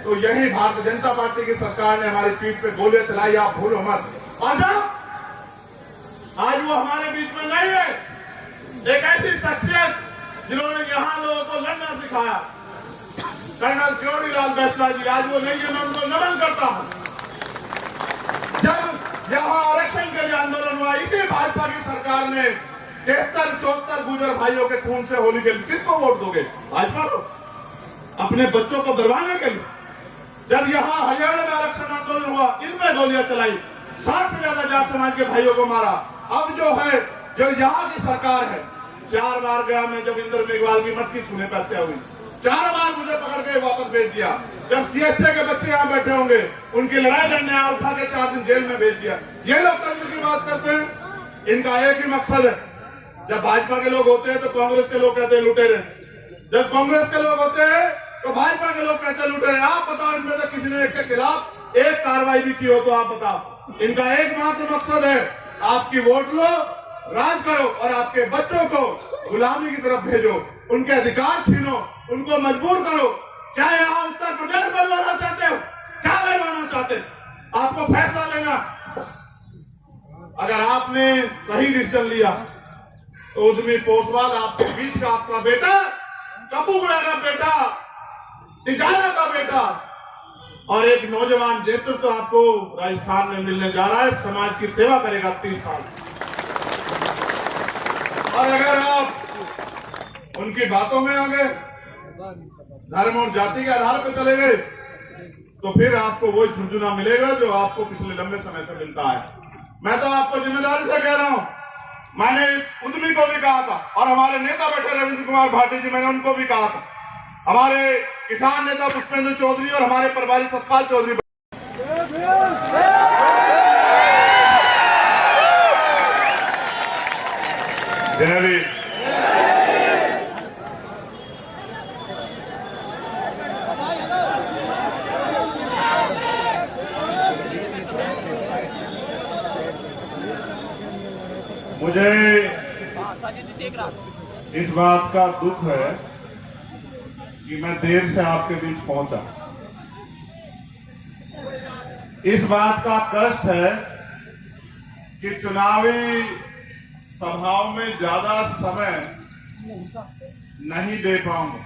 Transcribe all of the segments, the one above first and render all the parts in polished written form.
तो यही भारतीय जनता पार्टी की सरकार ने हमारी पीठ पे गोलियां चलाई, आप भूलो मत। और जब आज वो हमारे बीच में नहीं है, एक ऐसी शख्सियत जिन्होंने यहाँ लोगों को लड़ना सिखाया, कर्नल किरोड़ीलाल बैसला जी, आज वो नहीं है, मैं उनको नमन करता हूँ। जब यहाँ आरक्षण के लिए आंदोलन हुआ, इसी भाजपा की सरकार ने 73-74 गुजर भाइयों के खून से होली खेली। किसको वोट दोगे? भाजपा को? अपने बच्चों को बर्बादने के लिए? जब यहाँ हरियाणा में आरक्षण आंदोलन हुआ, इनमें गोलियां चलाई, 60 से ज्यादा जाट समाज के भाइयों को मारा। अब जो है, जो यहाँ की सरकार है, 4 बार गया मैं, जब इंद्र मेघवाल की मटकी छूने पर हत्या हुई, 4 बार मुझे पकड़ के वापस भेज दिया। जब सीएचए के बच्चे यहाँ बैठे होंगे, उनकी लड़ाई लड़ने आया, उठा के 4 दिन जेल में भेज दिया। ये लोग तंत्र की बात करते हैं, इनका एक ही मकसद है। जब भाजपा के लोग होते हैं तो कांग्रेस के लोग कहते हैं लुटेरे, जब कांग्रेस के लोग होते हैं तो भाजपा के लोग कहते हैं लुटेरे। आप बताओ, इनमें से किसी ने एक के खिलाफ एक कार्रवाई भी की हो तो आप बताओ। इनका एकमात्र मकसद है, आपकी वोट लो, राज करो और आपके बच्चों को गुलामी की तरफ भेजो, उनके अधिकार छीनो, उनको मजबूर करो। क्या यहाँ उत्तर प्रदेश बनवाना चाहते हो? क्या बनवाना चाहते? आपको फैसला लेना। अगर आपने सही डिसीजन लिया तो उद्यमी पोसवाल आपके बीच का आपका बेटा, कपूगड़ा का बेटा, तिजारा का बेटा और एक नौजवान नेतृत्व तो आपको राजस्थान में मिलने जा रहा है। समाज की सेवा करेगा 30 साल। और अगर आप उनकी बातों में आ गए, धर्म और जाति के आधार पर चले गए, तो फिर आपको वही झुंझुना मिलेगा जो आपको पिछले लंबे समय से मिलता है। मैं तो आपको जिम्मेदारी से कह रहा हूं, मैंने इस उद्यमी को भी कहा था और हमारे नेता बैठे रविंद्र कुमार भाटी जी, मैंने उनको भी कहा था, हमारे किसान नेता पुष्पेंद्र चौधरी और हमारे प्रभारी सतपाल चौधरी, मुझे इस बात का दुख है कि मैं देर से आपके बीच पहुंचा। इस बात का कष्ट है कि चुनावी सभाओं में ज्यादा समय नहीं दे पाऊंगा,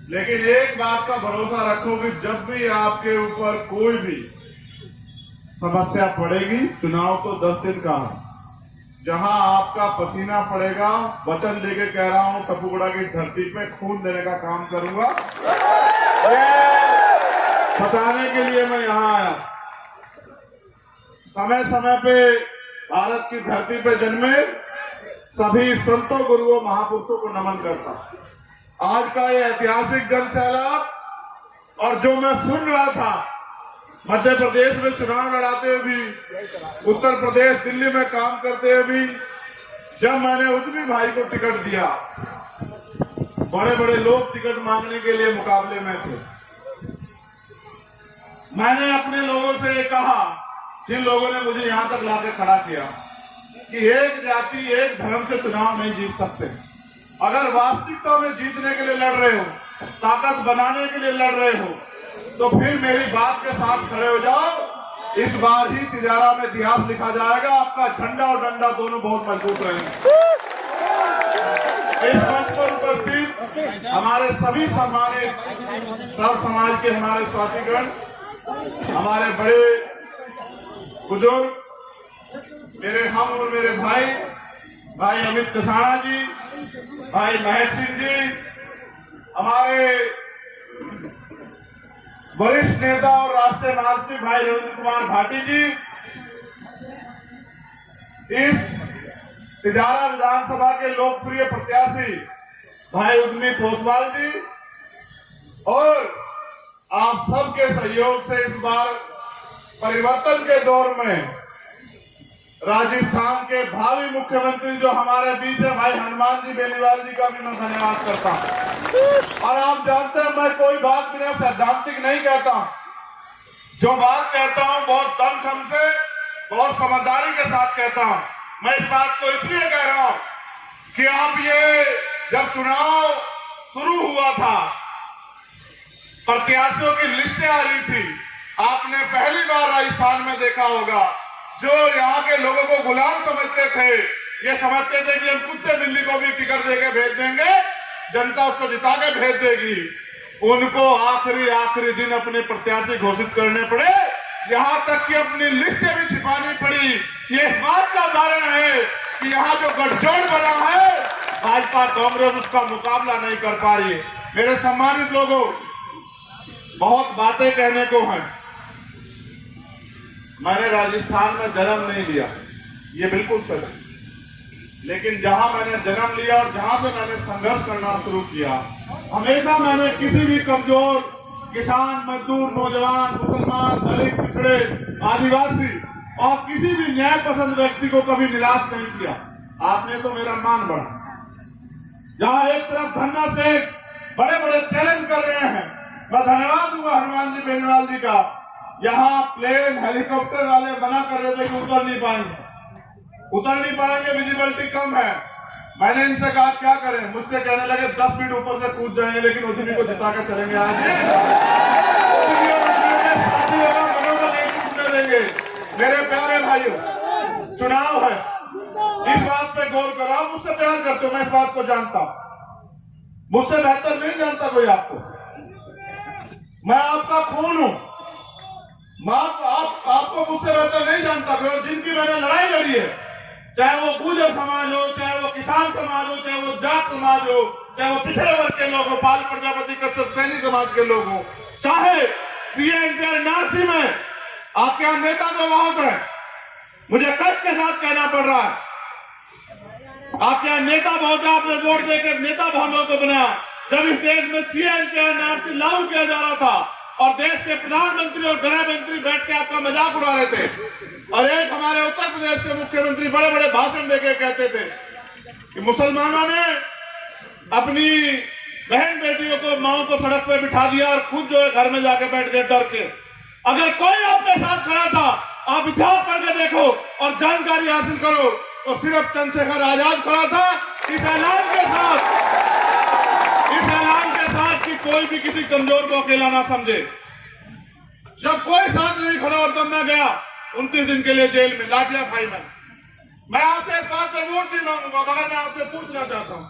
लेकिन एक बात का भरोसा रखो कि जब भी आपके ऊपर कोई भी समस्या पड़ेगी, चुनाव तो 10 दिन का है, जहां आपका पसीना पड़ेगा, वचन देके कह रहा हूं, कपूगड़ा की धरती पे खून देने का काम करूंगा। बताने के लिए मैं यहां आया। समय समय पे भारत की धरती पे जन्मे सभी संतों, गुरुओं, महापुरुषों को नमन करता। आज का ये ऐतिहासिक जन सैलाब और जो मैं सुन रहा था, मध्य प्रदेश में चुनाव लड़ाते हुए भी, उत्तर प्रदेश दिल्ली में काम करते हुए भी, जब मैंने उद्यमी भाई को टिकट दिया, बड़े बड़े लोग टिकट मांगने के लिए मुकाबले में थे। मैंने अपने लोगों से कहा, जिन लोगों ने मुझे यहां तक लाके खड़ा किया, कि एक जाति एक धर्म से चुनाव नहीं जीत सकते। अगर वास्तविकता में जीतने के लिए लड़ रहे हो, ताकत बनाने के लिए लड़ रहे हो, तो फिर मेरी बात के साथ खड़े हो जाओ। इस बार ही तिजारा में इतिहास लिखा जाएगा, आपका झंडा और डंडा दोनों बहुत मजबूत रहेंगे। इस मंच पर उपस्थित हमारे सभी सम्मानित सब समाज के हमारे साथीगण, हमारे बड़े बुजुर्ग, मेरे हम और मेरे भाई अमित कसाना जी, भाई महेश सिंह जी, हमारे वरिष्ठ नेता और राष्ट्रीय महासचिव भाई रविंद्र कुमार भाटी जी, इस तिजारा विधानसभा के लोकप्रिय प्रत्याशी भाई उद्यमी पोसवाल जी, और आप सबके सहयोग से इस बार परिवर्तन के दौर में राजस्थान के भावी मुख्यमंत्री जो हमारे बीच है, भाई हनुमान जी बेनीवाल जी का भी मैं धन्यवाद करता हूं। और आप जानते हैं, मैं कोई बात बिना सैद्धांतिक नहीं कहता। जो बात कहता हूं बहुत दमखम से, बहुत समझदारी के साथ कहता हूं। मैं इस बात को इसलिए कह रहा हूं कि आप ये जब चुनाव शुरू हुआ था प्रत्याशियों की लिस्टें आ रही थी। आपने पहली बार राजस्थान में देखा होगा, जो यहाँ के लोगों को गुलाम समझते थे, ये समझते थे कि हम कुत्ते बिल्ली को भी टिकट देके भेज देंगे, जनता उसको जिता के भेज देगी, उनको आखिरी दिन अपने प्रत्याशी घोषित करने पड़े, यहाँ तक कि अपनी लिस्टें भी छिपानी पड़ी। ये इस बात का उदाहरण है कि यहाँ जो गठजोड़ बना है, भाजपा कांग्रेस उसका मुकाबला नहीं कर पा रही है। मेरे सम्मानित लोगों, बहुत बातें कहने को हैं। मैंने राजस्थान में जन्म नहीं लिया, ये बिल्कुल सच है, लेकिन जहां मैंने जन्म लिया और जहां से मैंने संघर्ष करना शुरू किया, हमेशा मैंने किसी भी कमजोर किसान, मजदूर, नौजवान, मुसलमान, दलित, पिछड़े, आदिवासी और किसी भी न्याय पसंद व्यक्ति को कभी निराश नहीं किया। आपने तो मेरा मान बढ़ा। जहां एक तरफ धन्ना से बड़े बड़े चैलेंज कर रहे हैं, मैं धन्यवाद दूंगा हनुमान जी बेनीवाल जी का। यहाँ प्लेन हेलीकॉप्टर वाले मना कर रहे थे कि उतर नहीं पाएंगे, विजिबिलिटी कम है। मैंने इनसे कहा क्या करें, मुझसे कहने लगे 10 फीट ऊपर से कूद जाएंगे, लेकिन उद्यमी को जिता कर चलेंगे। आज मनोबल नहीं टूटने देंगे। मेरे प्यारे भाइयों, चुनाव है, इस बात पे गौर करो। आप मुझसे प्यार करते हो, मैं इस बात को जानता हूं, मुझसे बेहतर नहीं जानता कोई आपको। मैं आपका खून हूं, आपको मुझसे बेहतर नहीं जानता कोई। और जिनकी मैंने लड़ाई लड़ी है, चाहे वो गुर्जर समाज हो, चाहे वो किसान समाज हो, चाहे वो जाट समाज हो, चाहे वो पिछड़े वर्ग के लोग हो, बाल प्रजापति कश्यप सैनी समाज के लोग हो, चाहे CNPR NRC में आपके यहाँ नेता तो बहुत है, मुझे कष्ट के साथ कहना पड़ रहा है, आपके यहाँ नेता बहुत है। आपने वोट देकर नेता बहुत लोगों को बनाया। जब इस देश में CNPR NRC लागू किया जा रहा था और देश के प्रधानमंत्री और गृह मंत्री बैठ के आपका मजाक उड़ा रहे थे, और एक हमारे उत्तर प्रदेश के मुख्यमंत्री बड़े बड़े भाषण देके कहते थे कि मुसलमानों ने अपनी बहन बेटियों को, माओ को सड़क पे बिठा दिया और खुद जो है घर में जाके बैठ गए डर के। अगर कोई आपके साथ खड़ा था, आप इतिहास पढ़ के देखो और जानकारी हासिल करो, तो सिर्फ चंद्रशेखर आजाद खड़ा था इस ऐलान के साथ कि कोई भी किसी कमजोर को अकेला ना समझे। जब कोई साथ नहीं खड़ा और तब मैं गया 29 दिन के लिए जेल में, लाठियां खाई मैं आपसे इस बात पर वोट नहीं मांगूंगा, मगर मैं आपसे पूछना चाहता हूं,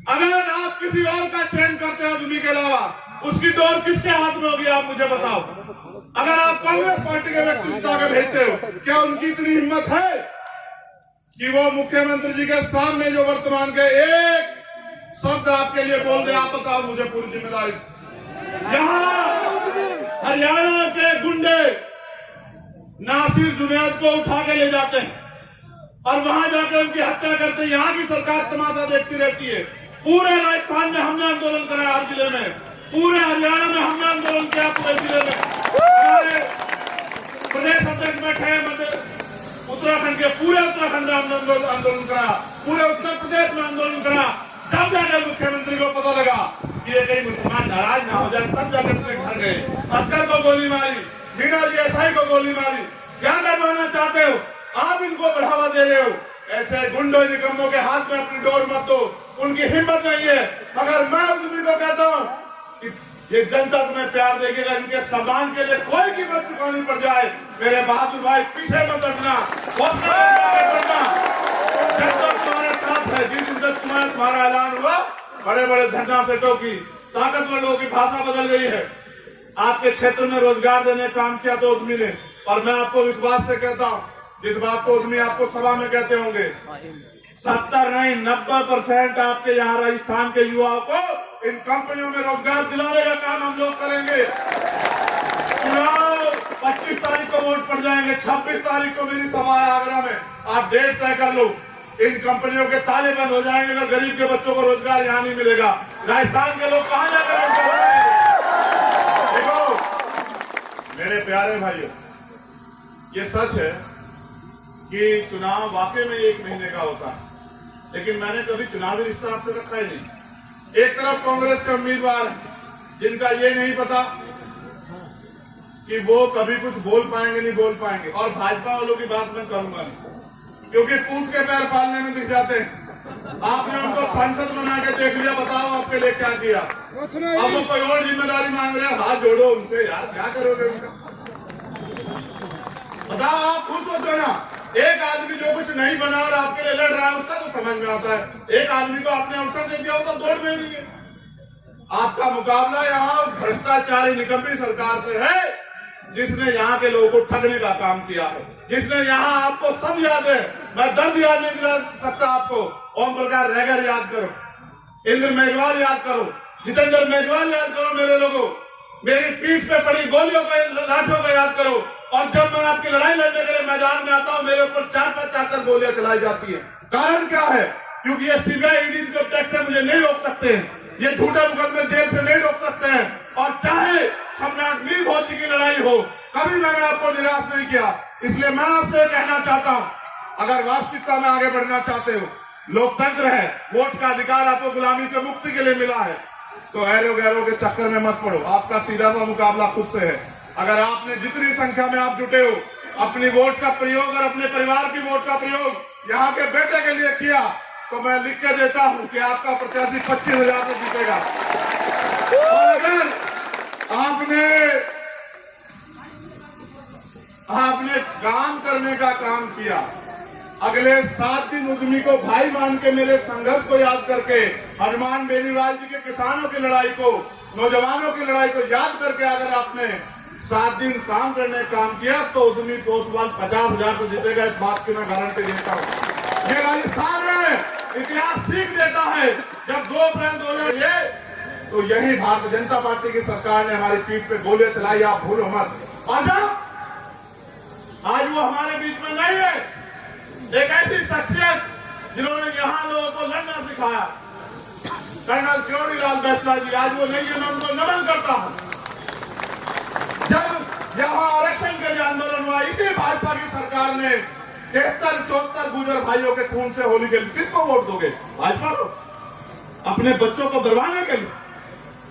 अगर आप किसी और का चयन करते हैं उद्यमी के अलावा, उसकी डोर किसके हाथ में होगी, आप मुझे बताओ। अगर आप कांग्रेस पार्टी के व्यक्ति जिता के भेजते हो, क्या उनकी इतनी हिम्मत है कि वो मुख्यमंत्री जी के सामने जो वर्तमान के एक शब्द आपके लिए बोल दे? आप बताओ मुझे पूरी जिम्मेदारी से। यहाँ हरियाणा के गुंडे नासिर जुनैद को उठा के ले जाते हैं और वहां जाकर उनकी हत्या करते हैं। यहाँ की सरकार तमाशा देखती रहती है। पूरे राजस्थान में हमने आंदोलन कराया, हर जिले में, पूरे हरियाणा में हमने आंदोलन किया, पूरे जिले में हमारे प्रदेश अध्यक्ष बैठे हैं, उत्तराखंड के पूरे उत्तराखंड में हमने आंदोलन कराया, पूरे उत्तर प्रदेश में आंदोलन कराया। तब जाकर मुख्यमंत्री को पता लगा कि ये कहीं मुसलमान नाराज ना हो जाए, तब जाकर अपने घर गए, अस्कर को गोली मारी, मीना जी SI को गोली मारी। क्या करवाना चाहते हो आप? इनको बढ़ावा दे रहे हो। ऐसे गुंडों निकम्मों के हाथ में अपनी डोर मत दो, उनकी हिम्मत नहीं है। मगर मैं उद्यमी को कहता हूं कि ये जनता तुम्हें प्यार देगी, अगर इनके सम्मान के लिए कोई कीमत चुकानी पड़ जाए, मेरे बहादुर भाई पीछे मत हटना, जनता तुम्हारे साथ है। जिस दिन तक तुम्हारा ऐलान हुआ, बड़े बड़े धरना सेठों की, ताकतवर लोगों की भाषा बदल गई है। आपके क्षेत्र में रोजगार देने काम किया तो उद्यमी ने, और मैं आपको विश्वास से कहता हूं, जिस बात को उद्यमी आपको सभा में कहते होंगे, 70 नहीं 90% आपके यहाँ राजस्थान के युवाओं को इन कंपनियों में रोजगार दिलाने का काम हम लोग करेंगे। चुनाव 25 तारीख को वोट पड़ जाएंगे, 26 तारीख को मेरी सभा है आगरा में, आप डेट तय कर लो। इन कंपनियों के ताले बंद हो जाएंगे अगर गरीब के बच्चों को रोजगार यहाँ नहीं मिलेगा। राजस्थान के लोग कहां जाकर रोजगार? देखो मेरे प्यारे भाइयों, ये सच है कि चुनाव वाकई में 1 महीने का होता है, लेकिन मैंने कभी चुनावी रिश्ता आपसे रखा ही नहीं। एक तरफ कांग्रेस के उम्मीदवार जिनका ये नहीं पता कि वो कभी कुछ बोल पाएंगे नहीं बोल पाएंगे, और भाजपा वालों की बात मैं करूंगा नहीं, क्योंकि पूत के पैर पालने में दिख जाते हैं। आपने उनको सांसद बना के देख लिया, बताओ आपके लिए क्या किया। अब वो कोई और जिम्मेदारी मांग रहे हैं, हाथ जोड़ो उनसे यार, क्या करोगे उनका? बताओ, आप खुश सोचो ना। एक आदमी जो कुछ नहीं बना और आपके लिए लड़ रहा है, उसका तो समझ में आता है। एक आदमी को आपने अवसर दे दिया हो तो दौड़ में नहीं है। आपका मुकाबला यहाँ उस भ्रष्टाचारी निकम्मी सरकार से है, जिसने यहाँ के लोगों को ठगने का काम किया है, जिसने यहाँ आपको सब याद है। मैं दर्द याद नहीं दिला सकता आपको। ओम प्रकाश रैगर याद करो, इंद्र मेघवाल याद करो, जितेंद्र मेघवाल याद करो, मेरे लोगों, मेरी पीठ पे पड़ी गोलियों को, लाठियों को याद करो। और जब मैं आपकी लड़ाई लड़ने के लिए मैदान में आता हूँ, मेरे ऊपर 4-5 गोलियां चलाई जाती है। कारण क्या है? क्योंकि ये सीबीआई ईडी जो टैक्स है मुझे नहीं रोक सकते हैं, ये झूठे मुकदमे जेल से नहीं रोक सकते हैं। और चाहे सम्राट मीर भोज की लड़ाई हो, कभी मैंने आपको निराश नहीं किया। इसलिए मैं आपसे कहना चाहता हूँ, अगर वास्तविकता में आगे बढ़ना चाहते हो, लोकतंत्र है, वोट का अधिकार आपको गुलामी से मुक्ति के लिए मिला है, तो ऐरो गैरो के चक्कर में मत पड़ो। आपका सीधा सा मुकाबला खुद से है। अगर आपने जितनी संख्या में आप जुटे हो, अपनी वोट का प्रयोग और अपने परिवार की वोट का प्रयोग यहाँ के बेटे के लिए किया, तो मैं लिख के देता हूँ कि आपका प्रत्याशी 25,000 में जीतेगा। और अगर आपने काम करने का काम किया, अगले 7 दिन उद्यमी को भाई मान के मेरे संघर्ष को याद करके, हनुमान बेनीवाल जी के किसानों की लड़ाई को, नौजवानों की लड़ाई को याद करके अगर आपने 7 दिन काम करने काम किया, तो उद्यमी पोस्टवाल 50,000 को जीतेगा। इस बात की मैं गारंटी देता हूँ। ये राजस्थान में इतिहास सीख देता है। जब 2 अप्रैल 2000 तो यही भारतीय जनता पार्टी की सरकार ने हमारी पीठ पे गोलियां चलाई, आप भूलो मत। और जब आज वो हमारे बीच में नहीं है, एक ऐसी शख्सियत जिन्होंने यहाँ लोगों को लड़ना सिखाया, कर्नल किरोड़ीलाल बैसला जी, आज वो नहीं है, मैं उनको नमन करता हूँ। जब यहाँ आरक्षण के लिए आंदोलन हुआ, इसी भाजपा की सरकार ने 73-74 गुजर भाइयों के खून से होली खेली। किसको वोट दोगे? भाजपा को? अपने बच्चों को बरवाने के लिए?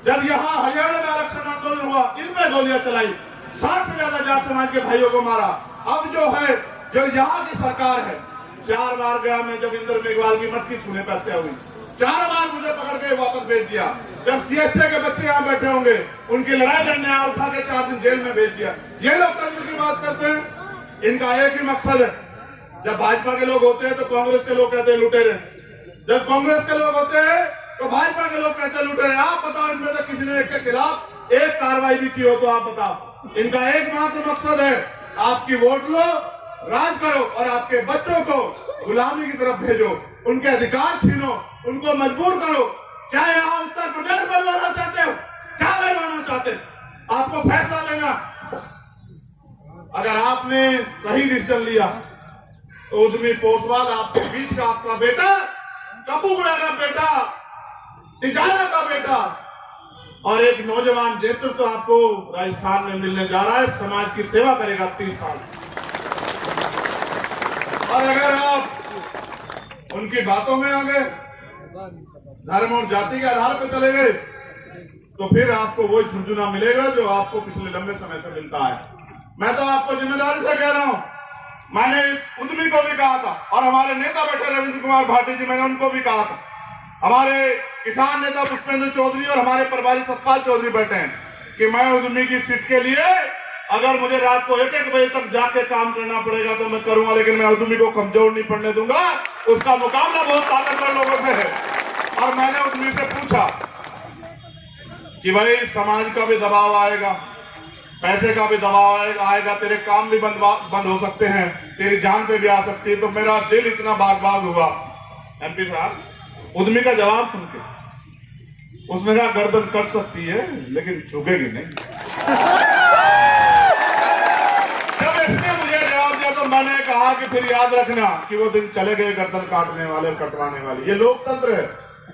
जब यहाँ हरियाणा में आरक्षण आंदोलन हुआ, इनमें गोलियां चलाई, 60 से ज्यादा जाट समाज के भाइयों को मारा। अब जो है, जो यहाँ की सरकार है, 4 बार गया मैं, जब इंद्र मेघवाल की मटकी छूने पर हत्या हुई, 4 बार मुझे पकड़ के वापस भेज दिया। जब सीएचए के बच्चे यहाँ बैठे होंगे, उनकी लड़ाई लड़ने आया, उठा के 4 दिन जेल में भेज दिया। ये लोग तंत्र की बात करते हैं। इनका एक ही मकसद है, जब भाजपा के लोग होते हैं तो कांग्रेस के लोग कहते हैं लुटेरे, जब कांग्रेस के लोग होते हैं तो भाजपा के लोग कहते हैं लुटेरे। आप बताओ, इनमें से किसी ने इसके खिलाफ एक कार्रवाई भी की हो तो आप बताओ। इनका एकमात्र मकसद है, आपकी वोट लो, राज करो और आपके बच्चों को गुलामी की तरफ भेजो, उनके अधिकार छीनो, उनको मजबूर करो। क्या यहाँ उत्तर प्रदेश बनवाना चाहते हो? क्या बनवाना चाहते हो? आपको फैसला लेना। अगर आपने सही डिसीजन लिया तो उद्यमी पोस्टवाल आपके बीच का आपका बेटा, कपूगड़ा का बेटा, तिजारा का बेटा और एक नौजवान नेतृत्व आपको राजस्थान में मिलने जा रहा है। समाज की सेवा करेगा 30 साल। और अगर आप उनकी बातों में आ गए, धर्म और जाति के आधार पर चले गए, तो फिर आपको वही झुंझुना मिलेगा जो आपको पिछले लंबे समय से मिलता है। मैं तो आपको जिम्मेदारी से कह रहा हूं, मैंने इस उद्यमी को भी कहा था और हमारे नेता बैठे रविंद्र कुमार भाटी जी, मैंने उनको भी कहा था, हमारे किसान नेता पुष्पेंद्र चौधरी और हमारे प्रभारी सतपाल चौधरी बैठे हैं, कि मैं उद्यमी की सीट के लिए अगर मुझे रात को 1-1 बजे तक जाके काम करना पड़ेगा तो मैं करूंगा, लेकिन मैं उद्यमी को कमजोर नहीं पड़ने दूंगा। उसका मुकाबला बहुत ताकतवर लोगों से है। और मैंने उद्यमी से पूछा कि भाई समाज का भी दबाव आएगा, पैसे का भी दबाव आएगा, तेरे काम भी बंद हो सकते हैं, तेरी जान पे भी आ सकती है। तो मेरा दिल इतना बाग-बाग हुआ। एमपी साहब, उद्यमी का जवाब सुन के उसने कहा गर्दन कट सकती है लेकिन झुकेगी नहीं। जब इसने मुझे जवाब दिया तो मैंने कहा कि फिर याद रखना कि वो दिन चले गए गर्दन काटने वाले, कटवाने वाले। ये लोकतंत्र है।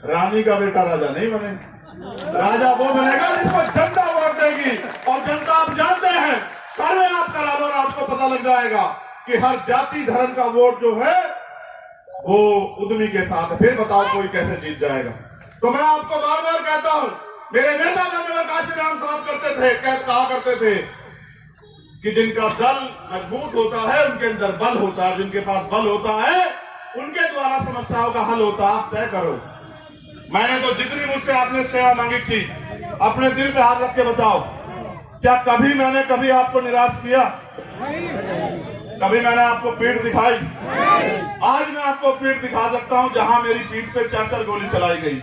रानी का बेटा राजा नहीं बनेगा, राजा वो बनेगा जिसको जनता वोट देगी। और जनता आप जानते हैं, सर्वे आप करा लो और आपको पता लग जाएगा कि हर जाति धर्म का वोट जो है वो उद्यमी के साथ है। फिर बताओ कोई कैसे जीत जाएगा। तो मैं आपको बार बार कहता हूं, मेरे नेता माननीय काशीराम साहब कहा करते थे कि जिनका दल मजबूत होता है उनके अंदर बल होता है, जिनके पास बल होता है उनके द्वारा समस्याओं का हल होता। आप तय करो। मैंने तो जितनी मुझसे आपने सेवा मांगी थी, अपने दिल पे हाथ रख के बताओ, क्या कभी आपको निराश किया? कभी मैंने आपको पीठ दिखाई? आज मैं आपको पीठ दिखा सकता हूं, जहां मेरी पीठ पे 4-4 गोली चलाई गई।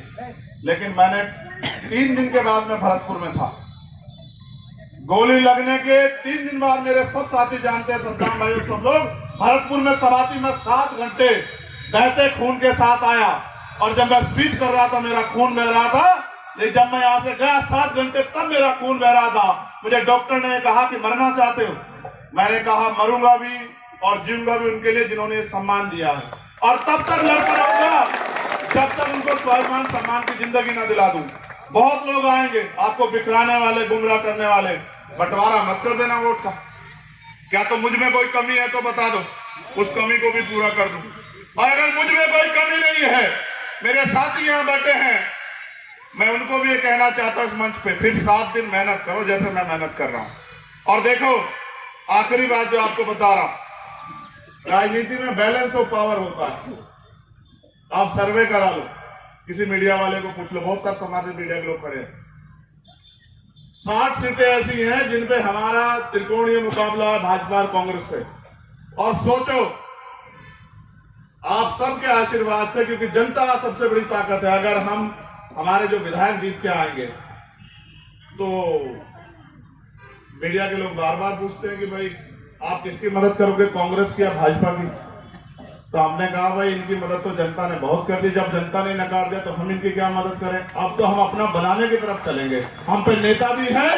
लेकिन मैंने 3 दिन के बाद मैं भरतपुर में था। गोली लगने के 3 दिन बाद मेरे सब साथी जानते हैं, सद्दाम भाई और सब लोग, भरतपुर में सवाती में 7 घंटे बहते खून के साथ आया। और जब मैं स्पीच कर रहा था मेरा खून बह रहा था, लेकिन जब मैं यहां से गया 7 घंटे तब मेरा खून बह रहा था। मुझे डॉक्टर ने कहा कि मरना चाहते हो? मैंने कहा मरूंगा भी और जीऊंगा भी उनके लिए जिन्होंने ये सम्मान दिया है, और तब तक लड़ता रहूंगा जब तक उनको स्वाभिमान सम्मान की जिंदगी ना दिला दूं। बहुत लोग आएंगे आपको बिखराने वाले, गुमराह करने वाले। बंटवारा मत कर देना वोट का। क्या तो मुझ में कोई कमी है तो बता दो, उस कमी को भी पूरा कर दूं। और अगर मुझ में कोई कमी नहीं है, मेरे साथी यहाँ बैठे हैं, मैं उनको भी ये कहना चाहता हूं इस मंच पे, फिर 7 दिन मेहनत करो जैसे मैं मेहनत कर रहा हूं। और देखो, आखिरी बात जो आपको बता रहा हूं, राजनीति में बैलेंस ऑफ पावर होता है। आप सर्वे करा लो, किसी मीडिया वाले को पूछ लो, बहुत सारे समाजिक मीडिया के लोग खड़े हैं। 60 सीटें ऐसी हैं जिनपे हमारा त्रिकोणीय मुकाबला है भाजपा और कांग्रेस से। और सोचो, आप सबके आशीर्वाद से, क्योंकि जनता सबसे बड़ी ताकत है, अगर हमारे जो विधायक जीत के आएंगे तो मीडिया के लोग बार बार पूछते हैं कि भाई आप किसकी मदद करोगे, कांग्रेस की या भाजपा की? तो हमने कहा भाई इनकी मदद तो जनता ने बहुत कर दी, जब जनता ने नकार दिया तो हम इनकी क्या मदद करें। अब तो हम अपना बनाने की तरफ चलेंगे। हम पे नेता भी हैं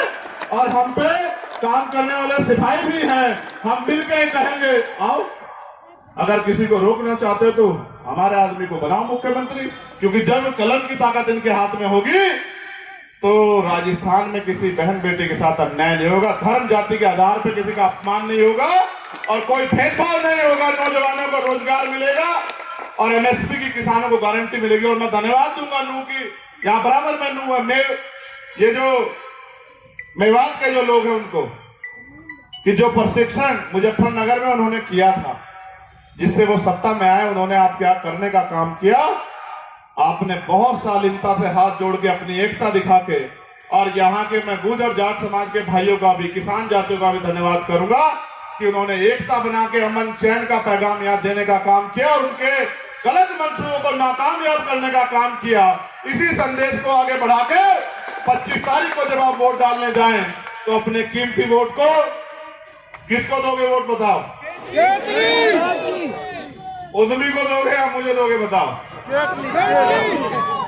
और हम पे काम करने वाले सिपाही भी हैं। हम मिलकर कहेंगे आओ, अगर किसी को रोकना चाहते तो हमारे आदमी को बनाओ मुख्यमंत्री, क्योंकि जब कलम की ताकत इनके हाथ में होगी तो राजस्थान में किसी बहन बेटी के साथ अन्याय नहीं होगा, धर्म जाति के आधार पर किसी का अपमान नहीं होगा और कोई भेदभाव नहीं होगा। नौजवानों को रोजगार मिलेगा और एमएसपी की किसानों को गारंटी मिलेगी। और मैं धन्यवाद दूंगा नू की, यहाँ बराबर में नू है, ये जो मेवात के जो लोग हैं उनको, कि जो प्रशिक्षण मुजफ्फरनगर में उन्होंने किया था, जिससे वो सत्ता में आए, उन्होंने आप क्या करने का काम किया। आपने बहुत शालीनता से हाथ जोड़ के अपनी एकता दिखा के, और यहाँ के मैं गुर्जर जाट समाज के भाइयों का भी, किसान जातियों का भी धन्यवाद करूंगा कि उन्होंने एकता बना के अमन चैन का पैगाम यहाँ देने का काम किया और उनके गलत मंसूबों को नाकामयाब करने का काम किया। इसी संदेश को आगे बढ़ा के 25 तारीख को जब आप वोट डालने जाएं तो अपने कीमती वोट को किसको दोगे? वोट बताओ। उद्यमी को दोगे या मुझे दोगे? बताओ।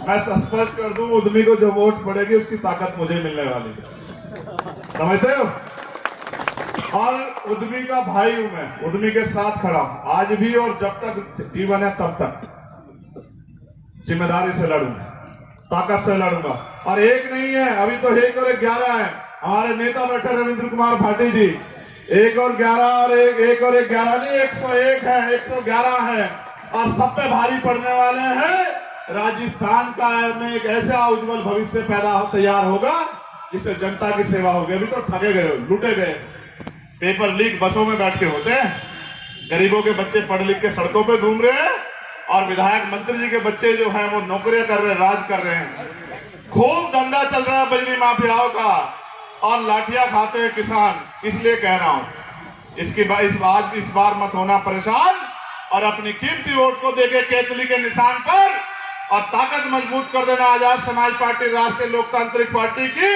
मैं स्पष्ट कर दूं, उद्यमी को जो वोट पड़ेगी उसकी ताकत मुझे मिलने वाली है, समझते हो? और उद्यमी का भाई हूं मैं, उद्यमी के साथ खड़ा हूं आज भी, और जब तक जीवन है तब तक जिम्मेदारी से लड़ूंगा, ताकत से लड़ूंगा। और एक नहीं है, अभी तो 1 और 11 है। हमारे नेता बैठे रविंद्र कुमार भाटी जी, 1 और 11 और 1 और 11 नहीं, 101 है, 111 है, और सब पे भारी पड़ने वाले हैं। राजस्थान का में एक ऐसा उज्जवल भविष्य तैयार होगा जिससे जनता की सेवा होगी। अभी तो ठगे गए, लूटे गए, पेपर लीक बसों में बैठ के होते हैं, गरीबों के बच्चे पढ़ लिख के सड़कों पे घूम रहे हैं, और विधायक मंत्री जी के बच्चे जो हैं वो नौकरियां कर रहे हैं, राज कर रहे हैं। खूब धंधा चल रहा है बजरी माफियाओं का, और लाठियां खाते हैं किसान। इसलिए कह रहा हूं इस बार मत होना परेशान, और अपनी कीमती वोट को देके केतली के निशान पर और ताकत मजबूत कर देना आजाद समाज पार्टी, राष्ट्रीय लोकतांत्रिक पार्टी की,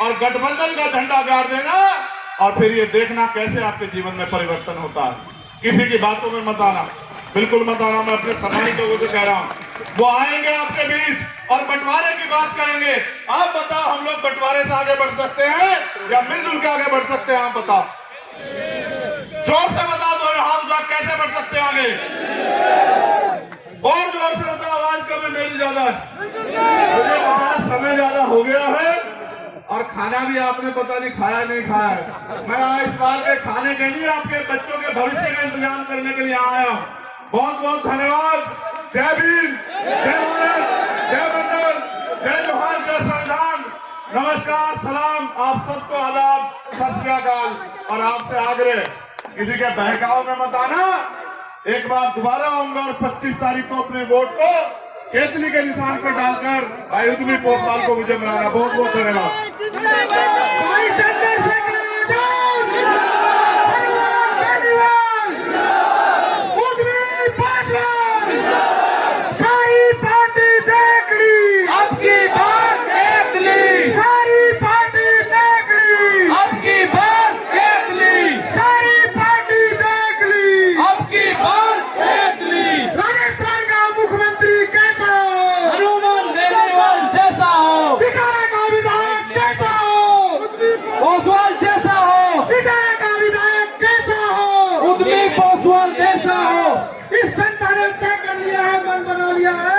और गठबंधन का झंडा गाड़ देना, और फिर ये देखना कैसे आपके जीवन में परिवर्तन होता है। किसी की बातों में मत आना, बिल्कुल मत आना। मैं अपने सम्मानित लोगों से कह रहा हूं, वो आएंगे आपके बीच और बंटवारे की बात करेंगे। आप बताओ, हम लोग बंटवारे से आगे बढ़ सकते हैं या मिलजुल के आगे बढ़ सकते हैं? आप बताओ, जोर से बताओ, तो हाथ उठा, कैसे बढ़ सकते हैं आगे? और जोर से बताओ, आवाज कम है मेरी ज्यादा, मुझे पता समय ज्यादा हो गया है, और खाना भी आपने पता नहीं खाया नहीं खाया है। मैं इस बार के खाने के लिए आपके बच्चों के भविष्य का इंतजाम करने के लिए आया हूं। बहुत बहुत धन्यवाद। जय भीम, जय भारत, जय मंडल, जय जोहार, जय संविधान। नमस्कार, सलाम, आप सबको आदाब, सत श्री अकाल। और आपसे आग्रह, किसी के बहकाव में मत आना। एक बार दोबारा आऊंगा और 25 तारीख को अपने वोट को केतली के निशान पे डालकर भाई उद्यमी पोखवाल को मुझे बनाना। बहुत बहुत धन्यवाद। पोसवाल जैसा हो, का विधायक कैसा हो, उद्यमी पोसवाल जैसा हो। इस जनता ने तय कर लिया है, मन बना लिया है।